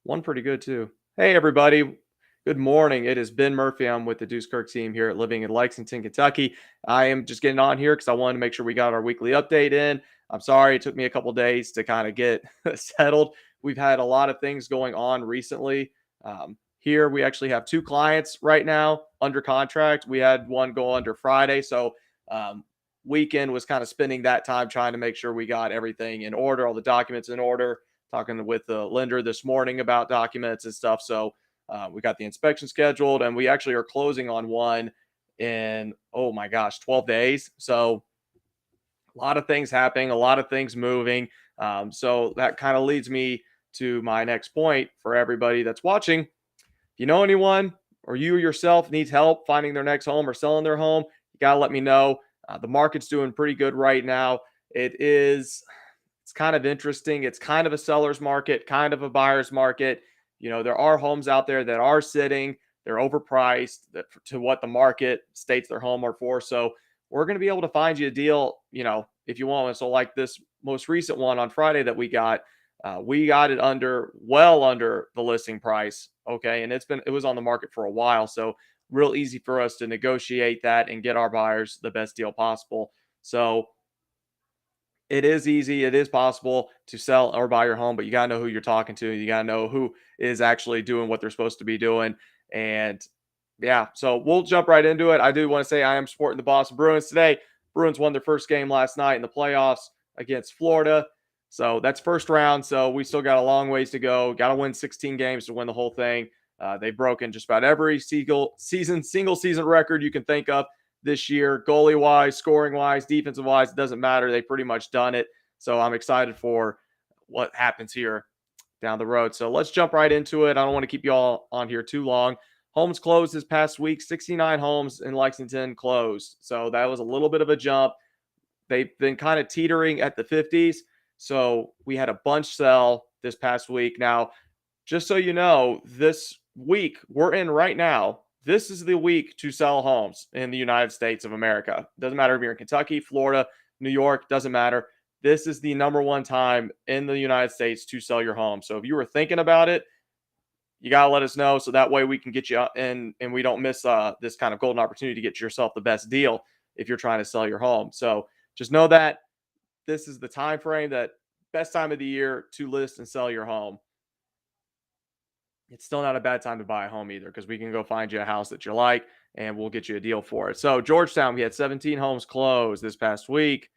One pretty good too. Hey everybody. Good morning. It is Ben Murphy. I'm with the Deuce Kirk team here at living in Lexington, Kentucky. I am just getting on here because I wanted to make sure we got our weekly update in. I'm sorry it took me a couple days to kind of get settled. We've had a lot of things going on recently. Here we actually have two clients right now under contract. We had one go under Friday, so um, weekend was kind of spending that time trying to make sure we got everything in order, all the documents in order, talking with the lender this morning about documents and stuff. So we got the inspection scheduled, and we actually are closing on one in, oh my gosh, 12 days. So a lot of things happening, a lot of things moving. So that kind of leads me to my next point for everybody that's watching. If you know anyone or you yourself needs help finding their next home or selling their home, you got to let me know. The market's doing pretty good right now. It's kind of interesting. It's kind of a seller's market, kind of a buyer's market. There are homes out there that are sitting, they're overpriced to what the market states their home are for. So we're going to be able to find you a deal, if you want. So like this most recent one on Friday that we got it well under the listing price. Okay. And it was on the market for a while. So real easy for us to negotiate that and get our buyers the best deal possible. So it is easy. It is possible to sell or buy your home, but you got to know who you're talking to. You got to know who is actually doing what they're supposed to be doing. And yeah, so we'll jump right into it. I do want to say I am supporting the Boston Bruins today. Bruins won their first game last night in the playoffs against Florida. So that's first round. So we still got a long ways to go. Got to win 16 games to win the whole thing. They've broken just about every single season record you can think of this year, goalie wise, scoring wise, defensive wise. It doesn't matter. They pretty much done it. So I'm excited for what happens here down the road. So let's jump right into it. I don't want to keep you all on here too long. Homes closed this past week. 69 homes in Lexington closed. So that was a little bit of a jump. They've been kind of teetering at the 50s. So we had a bunch sell this past week. Now, just so you know, this week we're in right now, this is the week to sell homes in the United States of America. Doesn't matter if you're in Kentucky, Florida, New York, doesn't matter. This is the number one time in the United States to sell your home. So if you were thinking about it, you got to let us know so that way we can get you in and we don't miss this kind of golden opportunity to get yourself the best deal if you're trying to sell your home. So just know that this is the time frame, that best time of the year to list and sell your home. It's still not a bad time to buy a home either, because we can go find you a house that you like and we'll get you a deal for it. So Georgetown, we had 17 homes closed this past week.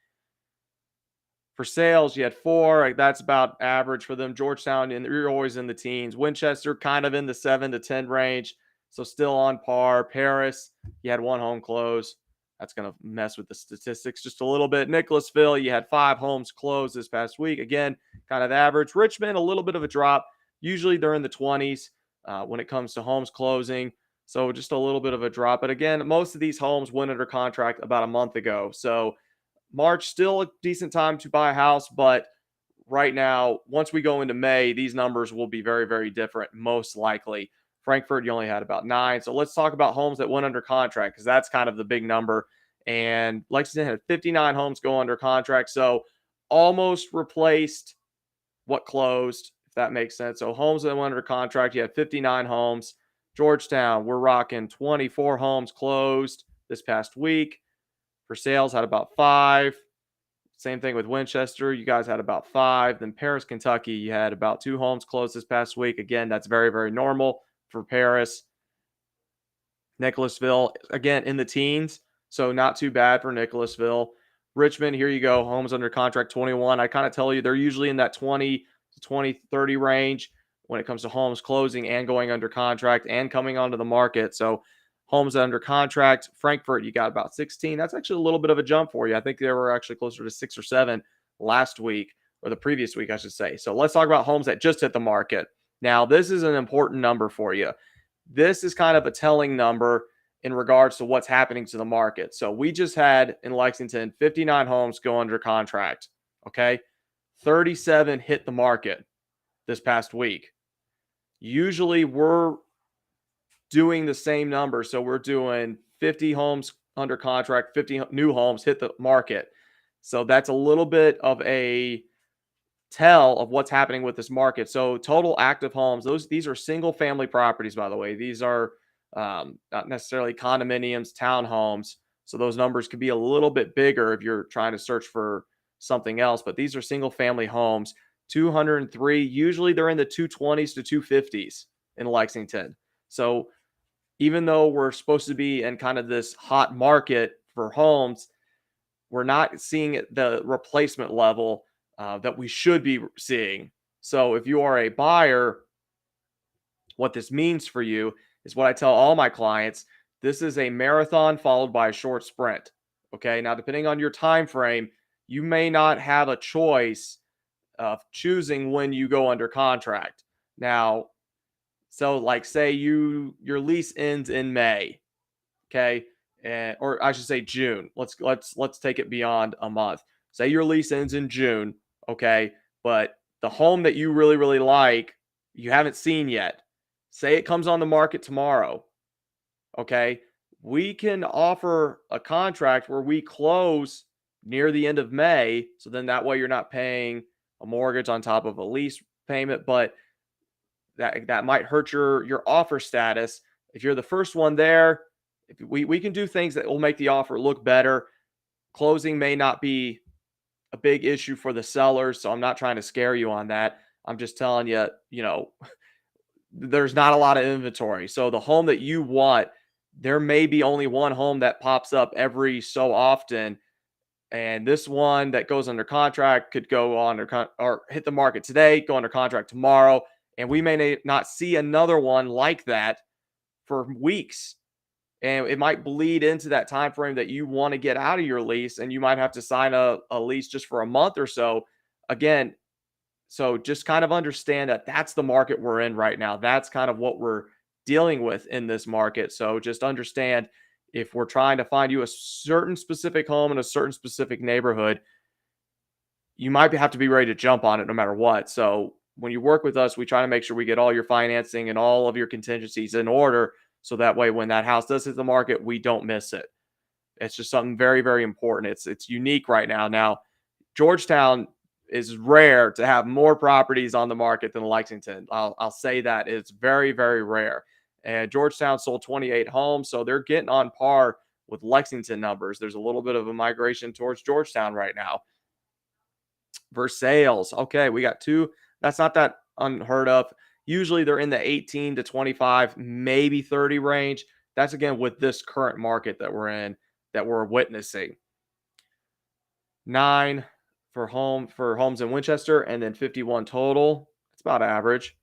For sales, you had 4. That's about average for them. Georgetown, and you're always in the teens. Winchester, kind of in the 7 to 10 range, so still on par. Paris, you had 1 home close. That's going to mess with the statistics just a little bit. Nicholasville, you had 5 homes closed this past week. Again, kind of average. Richmond, a little bit of a drop. Usually they're in the 20s when it comes to homes closing. So just a little bit of a drop. But again, most of these homes went under contract about a month ago. So March, still a decent time to buy a house, but right now, once we go into May, these numbers will be very, very different, most likely. Frankfurt, you only had about 9. So let's talk about homes that went under contract, because that's kind of the big number. And Lexington had 59 homes go under contract, so almost replaced what closed, if that makes sense. So homes that went under contract, you had 59 homes. Georgetown, we're rocking 24 homes closed this past week. For sales, had about 5. Same thing with Winchester. You guys had about 5. Then Paris, Kentucky, you had about 2 homes closed this past week. Again, that's very, very normal for Paris. Nicholasville, again, in the teens. So not too bad for Nicholasville. Richmond, here you go. Homes under contract, 21. I kind of tell you they're usually in that 20 to 30 range when it comes to homes closing and going under contract and coming onto the market. So homes under contract. Frankfurt, you got about 16. That's actually a little bit of a jump for you. I think they were actually closer to 6 or 7 last week, or the previous week, I should say. So let's talk about homes that just hit the market. Now, this is an important number for you. This is kind of a telling number in regards to what's happening to the market. So we just had in Lexington 59 homes go under contract. Okay. 37 hit the market this past week. Usually we're doing the same number. So we're doing 50 homes under contract, 50 new homes hit the market. So that's a little bit of a tell of what's happening with this market. So total active homes, these are single family properties, by the way. These are not necessarily condominiums, townhomes. So those numbers could be a little bit bigger if you're trying to search for something else. But these are single family homes, 203. Usually they're in the 220s to 250s in Lexington. So even though we're supposed to be in kind of this hot market for homes, we're not seeing the replacement level that we should be seeing. So if you are a buyer, what this means for you is what I tell all my clients. This is a marathon followed by a short sprint. Okay. Now, depending on your time frame, you may not have a choice of choosing when you go under contract. Now, so like say your lease ends in May, okay, or I should say June. Let's take it beyond a month. Say your lease ends in June, okay, but the home that you really really like you haven't seen yet. Say it comes on the market tomorrow, okay. We can offer a contract where we close near the end of May, so then that way you're not paying a mortgage on top of a lease payment, but that might hurt your offer status. If you're the first one there, if we can do things that will make the offer look better. Closing may not be a big issue for the sellers, so I'm not trying to scare you on that. I'm just telling you, there's not a lot of inventory. So the home that you want, there may be only one home that pops up every so often. And this one that goes under contract could go on or hit the market today, go under contract tomorrow. And we may not see another one like that for weeks. And it might bleed into that time frame that you want to get out of your lease. And you might have to sign a lease just for a month or so. Again, so just kind of understand that that's the market we're in right now. That's kind of what we're dealing with in this market. So just understand, if we're trying to find you a certain specific home in a certain specific neighborhood, you might have to be ready to jump on it no matter what. So when you work with us, we try to make sure we get all your financing and all of your contingencies in order. So that way, when that house does hit the market, we don't miss it. It's just something very, very important. It's unique right now. Now, Georgetown is rare to have more properties on the market than Lexington. I'll say that it's very, very rare. And Georgetown sold 28 homes, so they're getting on par with Lexington numbers. There's a little bit of a migration towards Georgetown right now. Versailles, okay, we got two. That's not that unheard of. Usually they're in the 18 to 25, maybe 30 range. That's again with this current market that we're in, that we're witnessing. 9 for homes in Winchester, and then 51 total. It's about average.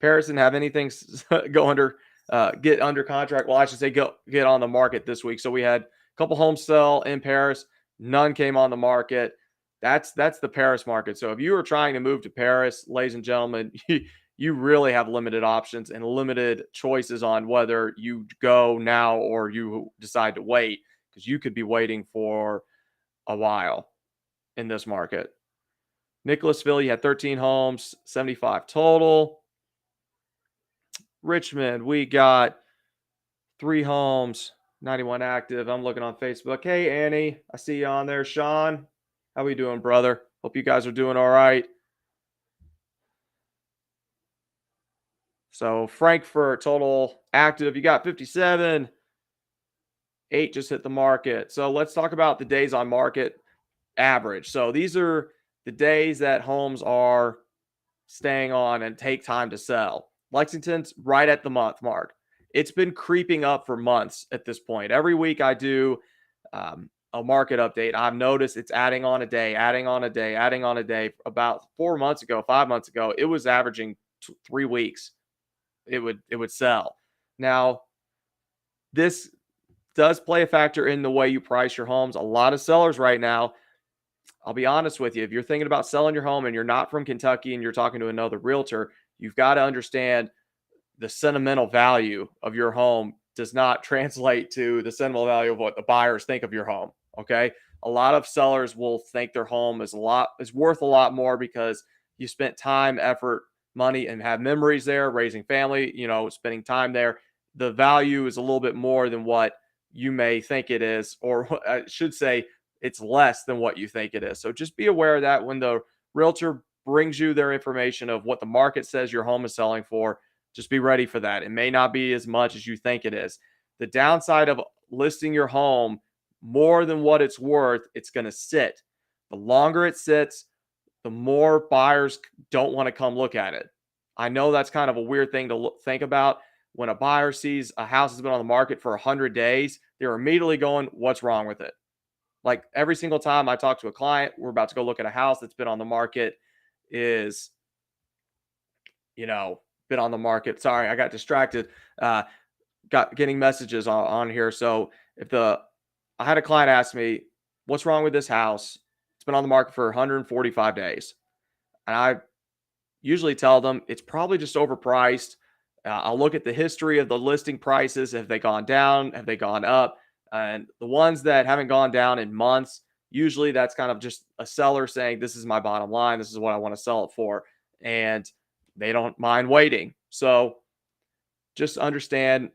Paris didn't have anything get under contract. Well, I should say get on the market this week. So we had a couple homes sell in Paris. None came on the market. That's the Paris market. So if you are trying to move to Paris, ladies and gentlemen, you really have limited options and limited choices on whether you go now or you decide to wait, because you could be waiting for a while in this market. Nicholasville, you had 13 homes, 75 total. Richmond, we got 3 homes, 91 active. I'm looking on Facebook. Hey, Annie, I see you on there. Sean, how we doing, brother? Hope you guys are doing all right. So Frankfurt, total active, you got 57. 8 just hit the market. So let's talk about the days on market average. So these are the days that homes are staying on and take time to sell. Lexington's right at the month mark. It's been creeping up for months at this point. Every week I do a market update. I've noticed it's adding on a day, adding on a day, adding on a day. About 4 months ago, 5 months ago, it was averaging 3 weeks. It would sell. Now, this does play a factor in the way you price your homes. A lot of sellers right now, I'll be honest with you, if you're thinking about selling your home and you're not from Kentucky and you're talking to another realtor, you've got to understand the sentimental value of your home does not translate to the sentimental value of what the buyers think of your home. Okay. A lot of sellers will think their home is worth a lot more because you spent time, effort, money, and have memories there, raising family, spending time there. The value is a little bit more than what you may think it is, or I should say it's less than what you think it is. So just be aware of that when the realtor brings you their information of what the market says your home is selling for, just be ready for that. It may not be as much as you think it is. The downside of listing your home more than what it's worth, it's going to sit. The longer it sits, the more buyers don't want to come look at it. I know that's kind of a weird thing to think about. When a buyer sees a house has been on the market for 100 days, they're immediately going, what's wrong with it? Like every single time I talk to a client, we're about to go look at a house that's been on the market is, been on the market. Sorry, I got distracted. Got getting messages on here. So I had a client ask me, what's wrong with this house? It's been on the market for 145 days. And I usually tell them it's probably just overpriced. I'll look at the history of the listing prices. Have they gone down? Have they gone up? And the ones that haven't gone down in months, usually that's kind of just a seller saying, this is my bottom line. This is what I want to sell it for. And they don't mind waiting. So just understand,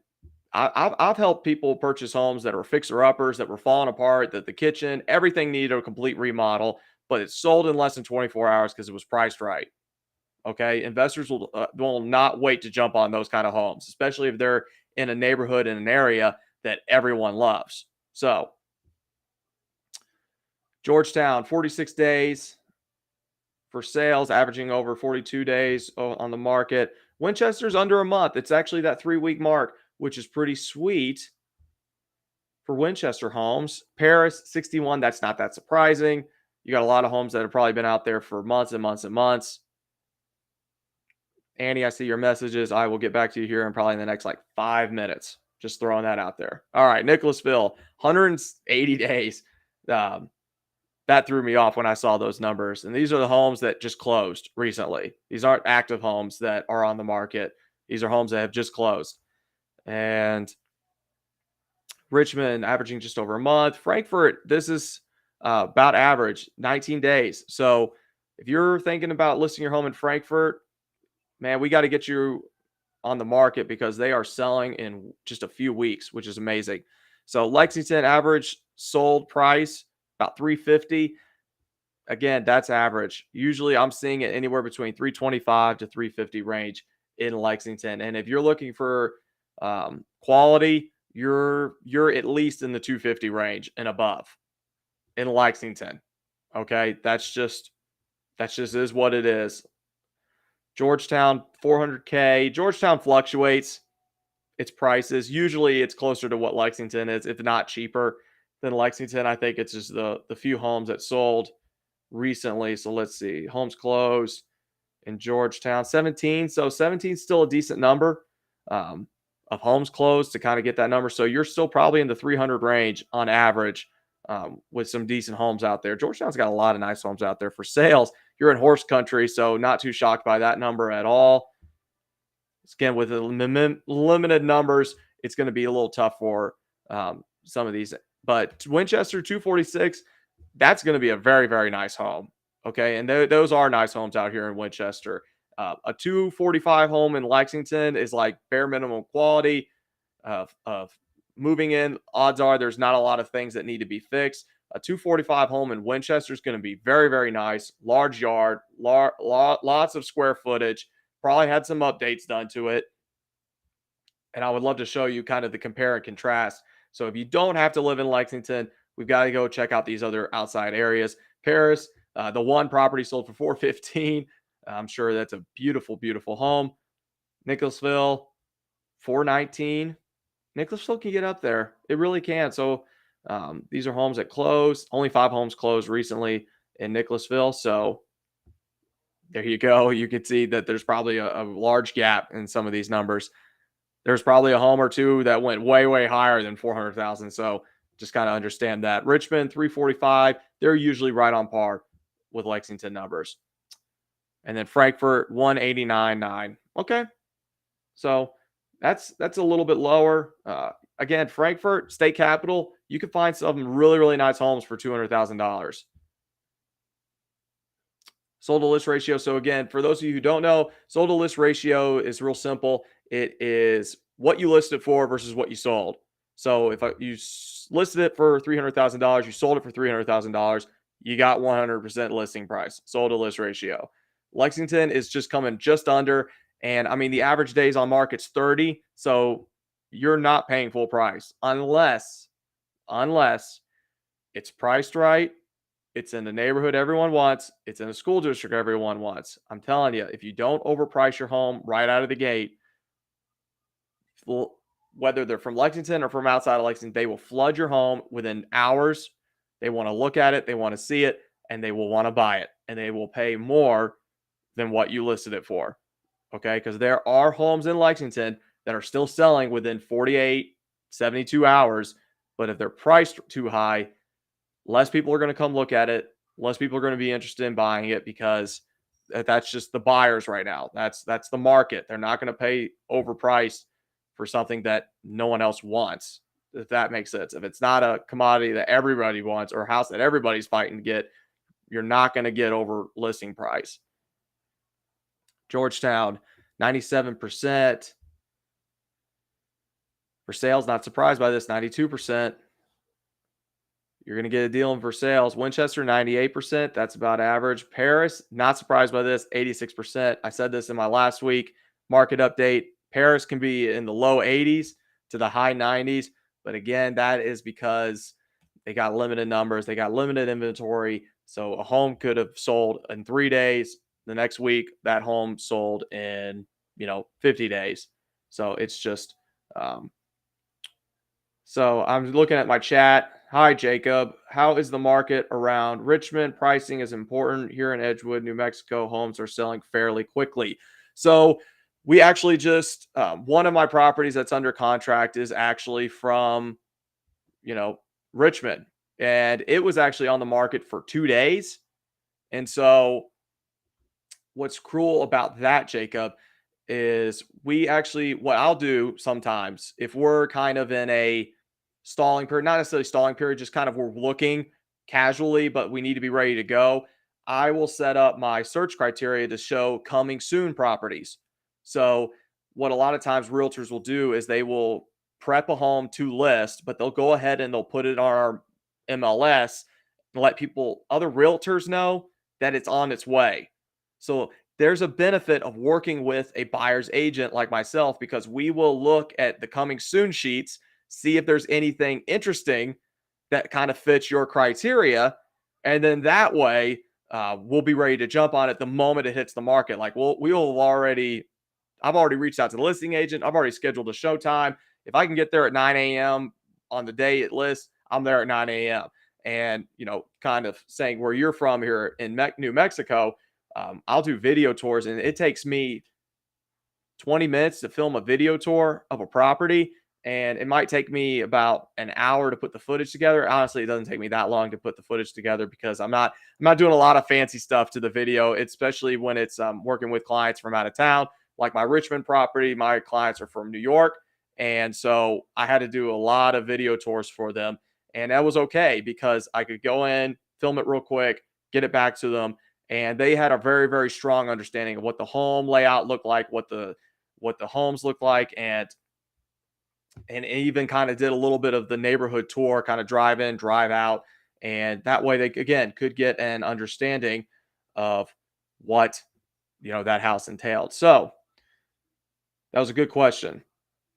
I've helped people purchase homes that are fixer-uppers, that were falling apart, that the kitchen, everything needed a complete remodel, but it's sold in less than 24 hours because it was priced right. Okay, investors will not wait to jump on those kind of homes, especially if they're in a neighborhood in an area that everyone loves. So, Georgetown, 46 days for sales, averaging over 42 days on the market. Winchester's under a month. It's actually that 3-week mark, which is pretty sweet for Winchester homes. Paris, 61. That's not that surprising. You got a lot of homes that have probably been out there for months and months and months. Annie, I see your messages. I will get back to you here in probably in the next 5 minutes. Just throwing that out there. All right, Nicholasville, 180 days. That threw me off when I saw those numbers. And these are the homes that just closed recently. These aren't active homes that are on the market. These are homes that have just closed. And Richmond averaging just over a month. Frankfurt, this is about average, 19 days. So if you're thinking about listing your home in Frankfurt, man, we got to get you on the market because they are selling in just a few weeks, which is amazing. So Lexington average sold price about 350. Again, that's average. Usually I'm seeing it anywhere between 325 to 350 range in Lexington. And if you're looking for quality, you're at least in the 250 range and above in Lexington. Okay, that's just is what it is. Georgetown, 400K. Georgetown fluctuates its prices. Usually it's closer to what Lexington is, if not cheaper than Lexington. I think it's just the few homes that sold recently. So let's see. Homes closed in Georgetown, 17. So 17 is still a decent number of homes closed to kind of get that number. So you're still probably in the 300 range on average with some decent homes out there. Georgetown's got a lot of nice homes out there for sales. You're in horse country, so not too shocked by that number at all. Again, with the limited numbers, it's going to be a little tough for some of these. But Winchester 246, that's going to be a very, very nice home. Okay, and those are nice homes out here in Winchester. A 245 home in Lexington is like bare minimum quality of moving in. Odds are there's not a lot of things that need to be fixed. A 245 home in Winchester is going to be very, very nice. Large yard, lots of square footage. Probably had some updates done to it. And I would love to show you kind of the compare and contrast. So if you don't have to live in Lexington, we've got to go check out these other outside areas. Paris, the one property sold for 415. I'm sure that's a beautiful, beautiful home. Nicholasville, 419. Nicholasville can get up there. It really can. So these are homes that closed. Only 5 homes closed recently in Nicholasville. So there you go. You can see that there's probably a large gap in some of these numbers. There's probably a home or two that went way, way higher than 400,000. So just kind of understand that. Richmond, 345. They're usually right on par with Lexington numbers. And then Frankfurt, 189.9. Okay. So that's a little bit lower. Again, Frankfurt, state capital, you can find some really, really nice homes for $200,000. Sold to list ratio. So again, for those of you who don't know, sold to list ratio is real simple. It is what you listed for versus what you sold. So if you listed it for $300,000, you sold it for $300,000, you got 100% listing price, sold to list ratio. Lexington is just coming just under. And I mean, the average days on market's 30. So you're not paying full price unless it's priced right. It's in the neighborhood everyone wants. It's in a school district everyone wants. I'm telling you, if you don't overprice your home right out of the gate, whether they're from Lexington or from outside of Lexington, they will flood your home within hours. They want to look at it, they want to see it, and they will want to buy it. And they will pay more than what you listed it for. Okay. Because there are homes in Lexington that are still selling within 48, 72 hours. But if they're priced too high, less people are going to come look at it. Less people are going to be interested in buying it because that's just the buyers right now. That's the market. They're not going to pay overpriced for something that no one else wants. If that makes sense. If it's not a commodity that everybody wants or a house that everybody's fighting to get, you're not going to get over listing price. Georgetown, 97%. For sales, not surprised by this, 92%. You're going to get a deal in for sales. Winchester, 98%. That's about average. Paris, not surprised by this, 86%. I said this in my last week market update. Paris can be in the low 80s to the high 90s. But again, that is because they got limited numbers. They got limited inventory. So a home could have sold in 3 days. The next week, that home sold in, 50 days. So it's just, so I'm looking at my chat. Hi, Jacob. How is the market around Richmond? Pricing is important. Here in Edgewood, New Mexico, homes are selling fairly quickly. So we actually just, one of my properties that's under contract is actually from, Richmond. And it was actually on the market for 2 days. And so what's cruel about that, Jacob, is what I'll do sometimes if we're kind of in a stalling period, not necessarily stalling period, just kind of we're looking casually, but we need to be ready to go. I will set up my search criteria to show coming soon properties. So what a lot of times realtors will do is they will prep a home to list, but they'll go ahead and they'll put it on our MLS and let other realtors know that it's on its way. So there's a benefit of working with a buyer's agent like myself because we will look at the coming soon sheets, see if there's anything interesting that kind of fits your criteria. And then that way, we'll be ready to jump on it the moment it hits the market. Like I've already reached out to the listing agent. I've already scheduled a showtime. If I can get there at 9 a.m. on the day it lists, I'm there at 9 a.m. And, kind of saying where you're from here in New Mexico, I'll do video tours and it takes me 20 minutes to film a video tour of a property. And it might take me about an hour to put the footage together. Honestly, it doesn't take me that long to put the footage together because I'm not doing a lot of fancy stuff to the video, especially when it's working with clients from out of town. Like my Richmond property, my clients are from New York. And so I had to do a lot of video tours for them. And that was okay because I could go in, film it real quick, get it back to them. And they had a very, very strong understanding of what the home layout looked like, what the homes look like, and even kind of did a little bit of the neighborhood tour, kind of drive in, drive out. And that way they, again, could get an understanding of what, that house entailed. So that was a good question.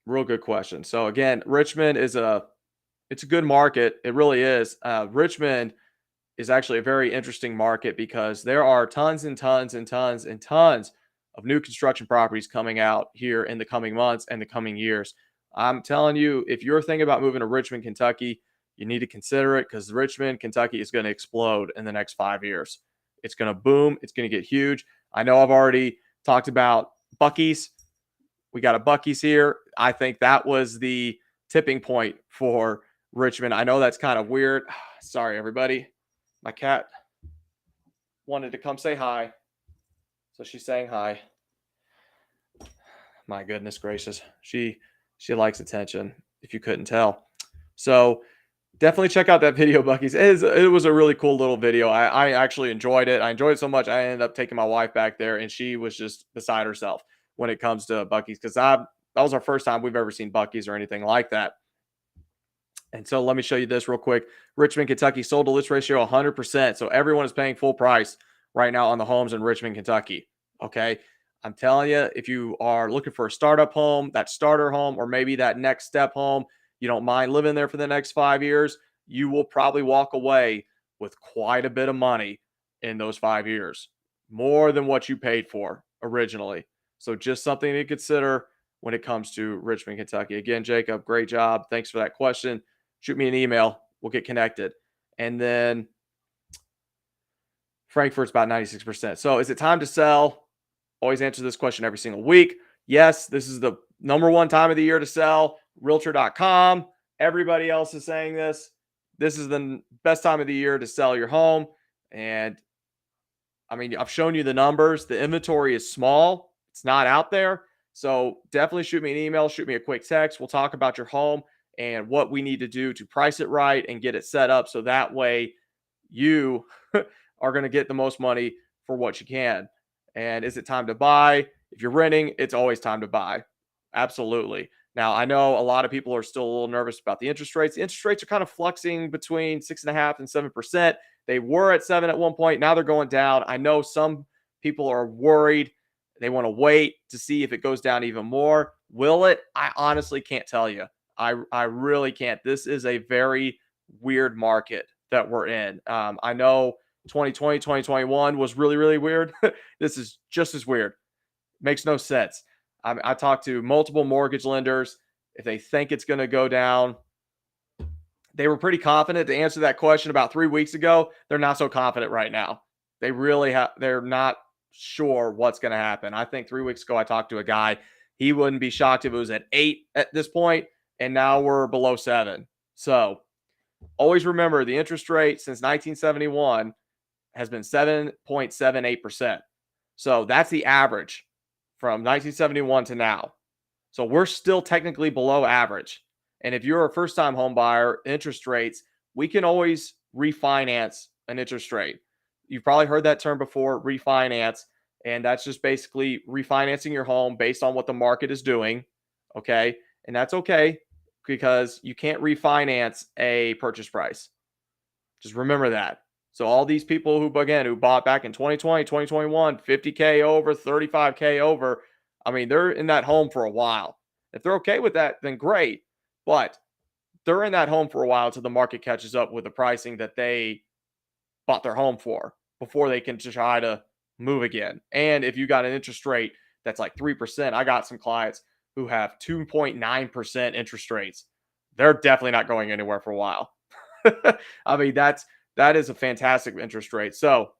Real good question. So again, Richmond it's a good market. It really is. Richmond is actually a very interesting market because there are tons and tons and tons and tons of new construction properties coming out here in the coming months and the coming years. I'm telling you, if you're thinking about moving to Richmond, Kentucky, you need to consider it because Richmond, Kentucky is going to explode in the next 5 years. It's going to boom. It's going to get huge. I know I've already talked about Buc-ee's. We got a Buc-ee's here. I think that was the tipping point for Richmond. I know that's kind of weird. Sorry, everybody. My cat wanted to come say hi. So she's saying hi. My goodness gracious. She likes attention, if you couldn't tell. So definitely check out that video, Buc-ee's. It was a really cool little video. I actually enjoyed it. I enjoyed it so much, I ended up taking my wife back there, and she was just beside herself when it comes to Buc-ee's because that was our first time we've ever seen Buc-ee's or anything like that. And so let me show you this real quick. Richmond, Kentucky, sold to list ratio 100%. So everyone is paying full price right now on the homes in Richmond, Kentucky. Okay. I'm telling you, if you are looking for a startup home, that starter home, or maybe that next step home, you don't mind living there for the next 5 years, you will probably walk away with quite a bit of money in those 5 years, more than what you paid for originally. So, just something to consider when it comes to Richmond, Kentucky. Again, Jacob, great job. Thanks for that question. Shoot me an email. We'll get connected. And then Frankfurt's about 96%. So, is it time to sell? Always answer this question every single week. Yes, this is the number one time of the year to sell. Realtor.com. Everybody else is saying this. This is the best time of the year to sell your home. And I mean, I've shown you the numbers. The inventory is small, it's not out there. So definitely shoot me an email, shoot me a quick text. We'll talk about your home and what we need to do to price it right and get it set up so that way you are going to get the most money for what you can. And is it time to buy? If you're renting, it's always time to buy. Absolutely. Now, I know a lot of people are still a little nervous about the interest rates. The interest rates are kind of fluxing between 6.5% and 7%. They were at 7 at one point. Now they're going down. I know some people are worried. They want to wait to see if it goes down even more. Will it? I honestly can't tell you. I really can't. This is a very weird market that we're in. I know 2020, 2021 was really, really weird. This is just as weird. Makes no sense. I talked to multiple mortgage lenders. If they think it's going to go down, they were pretty confident to answer that question about 3 weeks ago. They're not so confident right now. They really they're not sure what's going to happen. I think 3 weeks ago, I talked to a guy. He wouldn't be shocked if it was at 8 at this point, and now we're below 7. So always remember the interest rate since 1971 has been 7.78%. So that's the average from 1971 to now. So we're still technically below average. And if you're a first-time home buyer, interest rates, we can always refinance an interest rate. You've probably heard that term before, refinance. And that's just basically refinancing your home based on what the market is doing. Okay. And that's okay because you can't refinance a purchase price. Just remember that. So all these people who bought back in 2020, 2021, 50K over, 35K over, I mean, they're in that home for a while. If they're okay with that, then great. But they're in that home for a while until the market catches up with the pricing that they bought their home for before they can try to move again. And if you got an interest rate that's like 3%, I got some clients who have 2.9% interest rates. They're definitely not going anywhere for a while. I mean, that is a fantastic interest rate. So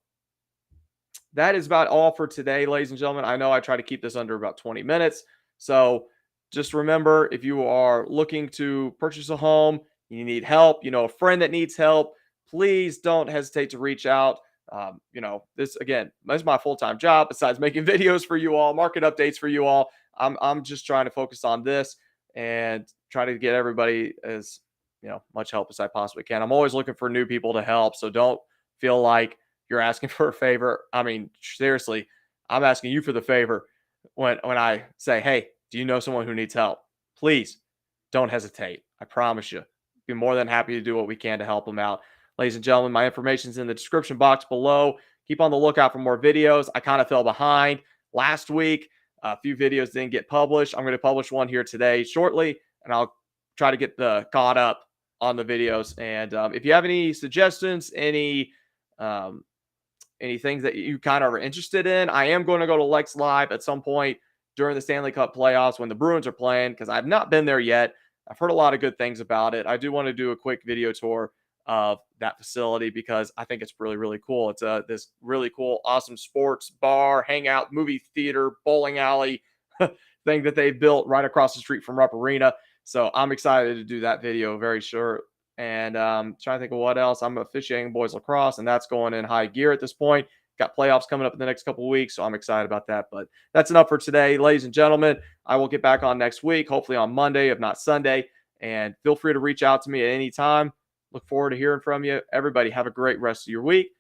that is about all for today, ladies and gentlemen. I know I try to keep this under about 20 minutes. So just remember, if you are looking to purchase a home, you need help, you know, a friend that needs help, please don't hesitate to reach out. This again, this is my full-time job besides making videos for you all, market updates for you all. I'm just trying to focus on this and try to get everybody as much help as I possibly can. I'm always looking for new people to help. So don't feel like you're asking for a favor. I mean, seriously, I'm asking you for the favor when I say, hey, do you know someone who needs help? Please don't hesitate. I promise you. Be more than happy to do what we can to help them out. Ladies and gentlemen, my information is in the description box below. Keep on the lookout for more videos. I kind of fell behind last week. A few videos didn't get published. I'm going to publish one here today shortly, and I'll try to get caught up on the videos. And if you have any suggestions, any things that you kind of are interested in, I am going to go to Lex Live at some point during the Stanley Cup playoffs when the Bruins are playing, because I've not been there yet. I've heard a lot of good things about it. I do want to do a quick video tour of that facility because I think it's really, really cool. It's this really cool, awesome sports bar, hangout, movie theater, bowling alley thing that they built right across the street from Rupp Arena. So I'm excited to do that video very sure. And trying to think of what else. I'm officiating boys lacrosse, and that's going in high gear at this point. Got playoffs coming up in the next couple of weeks, so I'm excited about that. But that's enough for today, ladies and gentlemen. I will get back on next week, hopefully on Monday, if not Sunday. And feel free to reach out to me at any time. Look forward to hearing from you. Everybody, have a great rest of your week.